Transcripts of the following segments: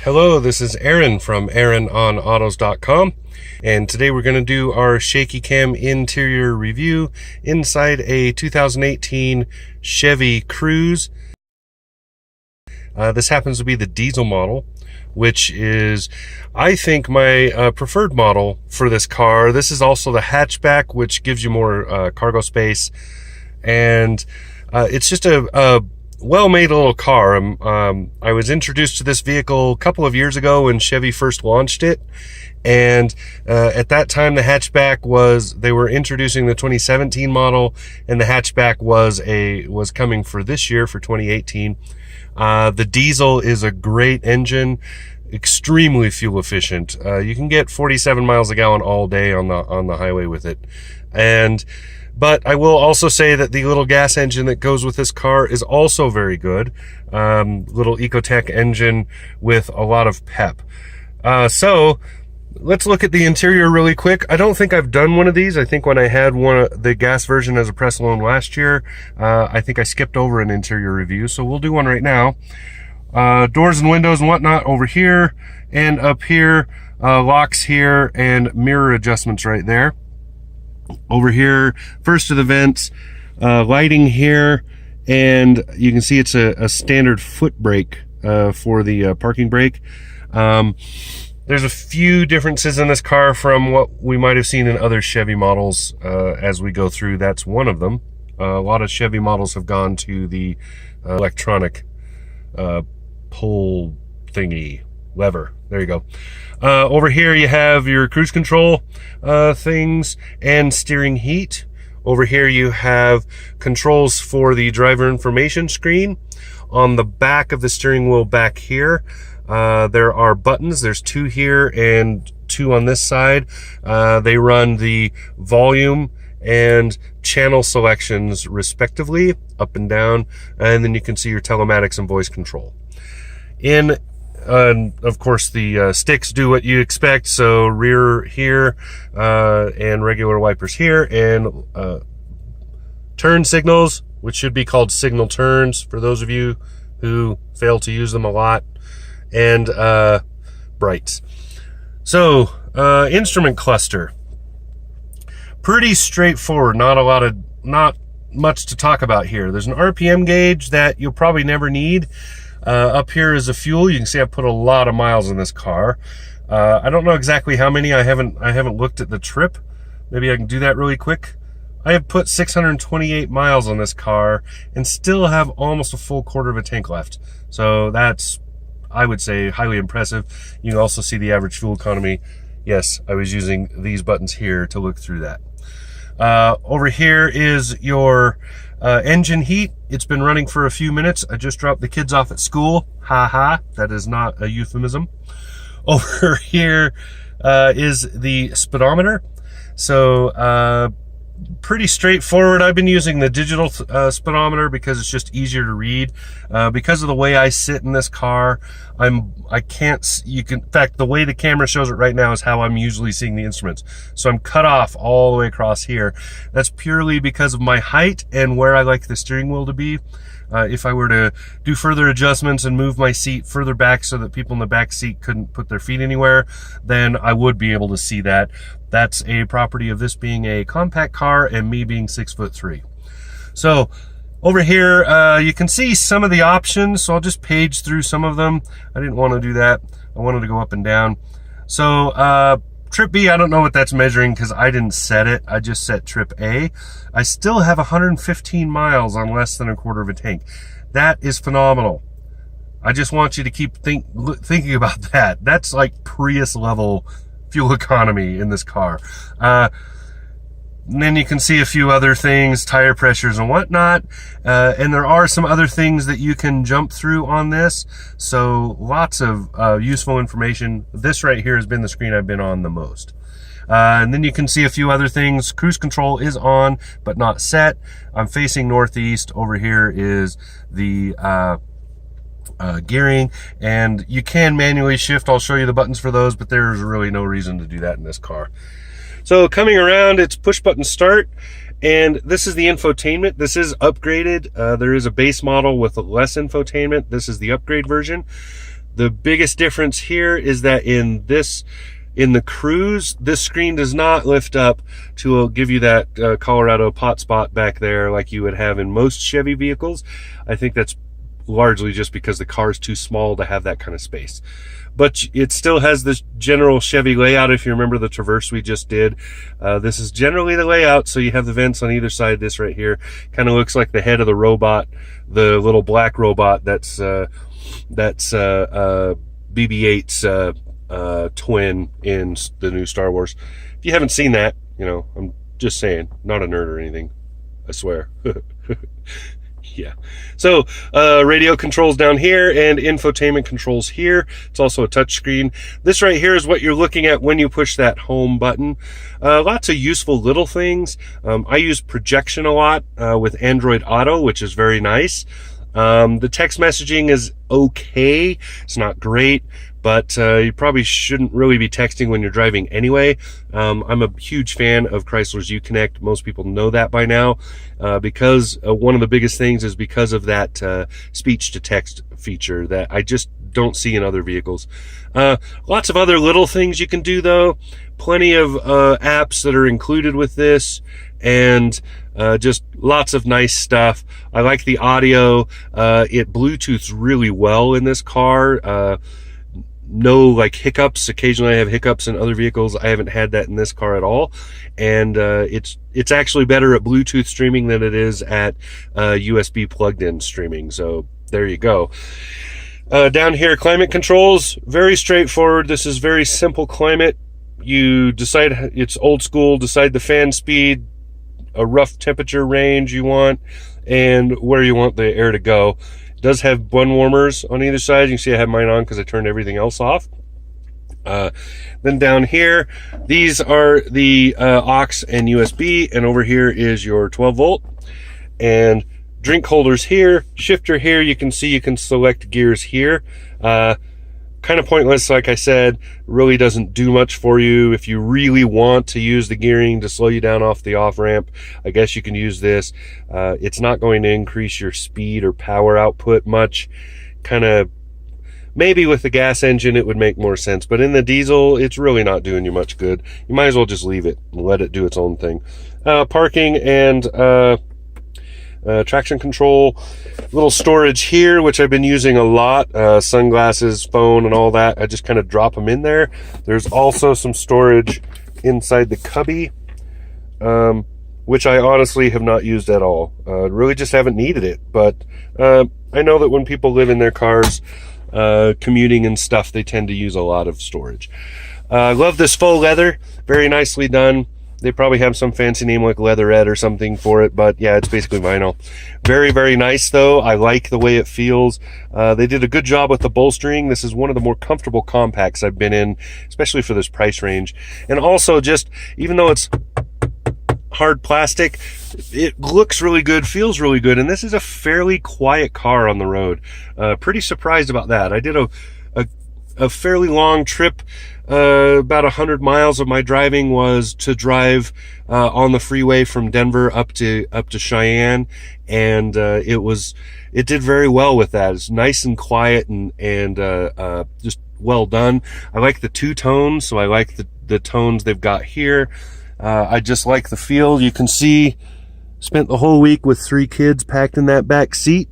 Hello, this is Aaron from AaronOnAutos.com, and today we're going to do our shaky cam interior review inside a 2018 Chevy Cruze. This happens to be the diesel model, which is, I think, my preferred model for this car. This is also the hatchback, which gives you more cargo space, and it's just a well-made little car. I was introduced to this vehicle a couple of years ago when Chevy first launched it, and at that time the hatchback they were introducing the 2017 model, and the hatchback was coming for this year, for 2018. The diesel is a great engine, extremely fuel efficient. You can get 47 miles a gallon all day on the highway with it. But I will also say that the little gas engine that goes with this car is also very good. Little Ecotec engine with a lot of pep. So let's look at the interior really quick. I don't think I've done one of these. I think when I had the gas version as a press loan last year, I think I skipped over an interior review. So we'll do one right now. Doors and windows and whatnot over here and up here, locks here and mirror adjustments right there. Over here, first of the vents, lighting here, and you can see it's a standard foot brake for the parking brake. There's a few differences in this car from what we might have seen in other Chevy models as we go through. That's one of them. A lot of Chevy models have gone to the electronic pull thingy lever. There you go. Over here you have your cruise control things and steering heat. Over here you have controls for the driver information screen. On the back of the steering wheel back here, there are buttons. There's two here and two on this side. They run the volume and channel selections respectively, up and down, and then you can see your telematics and voice control. Of course, the sticks do what you expect, so rear here, and regular wipers here, and turn signals, which should be called signal turns for those of you who fail to use them a lot, and brights. So, instrument cluster. Pretty straightforward, not much to talk about here. There's an RPM gauge that you'll probably never need. Up here is a fuel. You can see I put a lot of miles in this car. I don't know exactly how many. I haven't looked at the trip. Maybe I can do that really quick. I have put 628 miles on this car and still have almost a full quarter of a tank left. So that's, I would say, highly impressive. You can also see the average fuel economy. Yes, I was using these buttons here to look through that. Over here is your engine heat. It's been running for a few minutes. I just dropped the kids off at school. Ha, that is not a euphemism. Over here is the speedometer. So pretty straightforward. I've been using the digital speedometer because it's just easier to read. Because of the way I sit in this car, in fact, the way the camera shows it right now is how I'm usually seeing the instruments. So I'm cut off all the way across here. That's purely because of my height and where I like the steering wheel to be. If I were to do further adjustments and move my seat further back so that people in the back seat couldn't put their feet anywhere, then I would be able to see that. That's a property of this being a compact car and me being 6'3". So over here, you can see some of the options. So I'll just page through some of them. I didn't want to do that. I wanted to go up and down. So trip B, I don't know what that's measuring because I didn't set it. I just set trip A. I still have 115 miles on less than a quarter of a tank. That is phenomenal. I just want you to keep thinking about that. That's like Prius level fuel economy in this car. And then you can see a few other things, tire pressures and whatnot. And there are some other things that you can jump through on this. So lots of useful information. This right here has been the screen I've been on the most. And then you can see a few other things. Cruise control is on, but not set. I'm facing northeast. Over here is the gearing, and you can manually shift. I'll show you the buttons for those, but there's really no reason to do that in this car. So coming around, it's push button start, and this is the infotainment. This is upgraded. There is a base model with less infotainment. This is the upgrade version. The biggest difference here is that in the Cruze, this screen does not lift up to give you that Colorado pot spot back there like you would have in most Chevy vehicles. I think that's largely just because the car is too small to have that kind of space. But it still has this general Chevy layout. If you remember the Traverse we just did, this is generally the layout. So you have the vents on either side. This right here kind of looks like the head of the robot, the little black robot that's BB-8's twin in the new Star Wars. If you haven't seen that, you know, I'm just saying, not a nerd or anything, I swear. Yeah. So radio controls down here and infotainment controls here. It's also a touch screen. This right here is what you're looking at when you push that home button. Lots of useful little things. I use projection a lot with Android Auto, which is very nice. The text messaging is okay. It's not great, but you probably shouldn't really be texting when you're driving anyway. I'm a huge fan of Chrysler's Uconnect. Most people know that by now, because one of the biggest things is because of that speech to text feature that I just don't see in other vehicles. Lots of other little things you can do though. Plenty of apps that are included with this, and just lots of nice stuff. I like the audio. It Bluetooths really well in this car. No like hiccups. Occasionally I have hiccups in other vehicles. I haven't had that in this car at all. And it's actually better at Bluetooth streaming than it is at USB plugged in streaming. So there you go. Down here, climate controls, very straightforward. This is very simple climate. You decide, it's old school, decide the fan speed, a rough temperature range you want, and where you want the air to go. It does have bun warmers on either side. You can see I have mine on because I turned everything else off. Then down here, these are the aux and USB, and over here is your 12 volt. And drink holders here, shifter here. You can see you can select gears here. Kind of pointless, like I said, really doesn't do much for you. If you really want to use the gearing to slow you down off the off ramp, I guess you can use this. It's not going to increase your speed or power output much. Kind of, maybe with the gas engine it would make more sense, but in the diesel it's really not doing you much good. You might as well just leave it and let it do its own thing. Parking and traction control, little storage here, which I've been using a lot, sunglasses, phone, and all that. I just kind of drop them in there. There's also some storage inside the cubby, which I honestly have not used at all. Really just haven't needed it, but I know that when people live in their cars, commuting and stuff, they tend to use a lot of storage. I love this faux leather, very nicely done. They probably have some fancy name like leatherette or something for it, but yeah, it's basically vinyl. Very, very nice though. I like the way it feels. They did a good job with the bolstering. This is one of the more comfortable compacts I've been in, especially for this price range. And also just, even though it's hard plastic, it looks really good, feels really good, and this is a fairly quiet car on the road. Pretty surprised about that. I did a fairly long trip. About 100 miles of my driving was to drive on the freeway from Denver up to Cheyenne, and it did very well with that. It's nice and quiet and just well done. I like the two tones, so I like the tones they've got here. I just like the feel. You can see, spent the whole week with 3 kids packed in that back seat,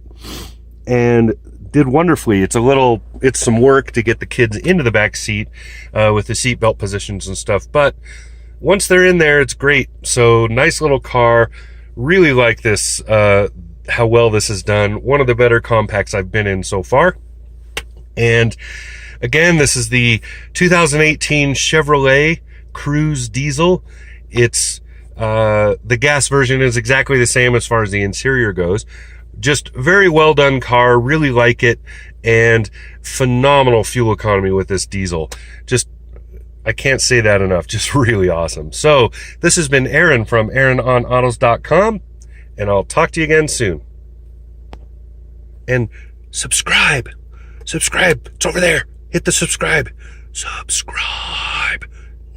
and did wonderfully. It's some work to get the kids into the back seat with the seat belt positions and stuff, but once they're in there, it's great. So nice little car. Really like this, how well this is done. One of the better compacts I've been in so far. And again, this is the 2018 Chevrolet Cruze Diesel. It's the gas version is exactly the same as far as the interior goes. Just very well done car, really like it, and phenomenal fuel economy with this diesel. Just, I can't say that enough, just really awesome. So this has been Aaron from AaronOnAutos.com, and I'll talk to you again soon. And subscribe, it's over there. Hit the subscribe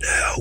now.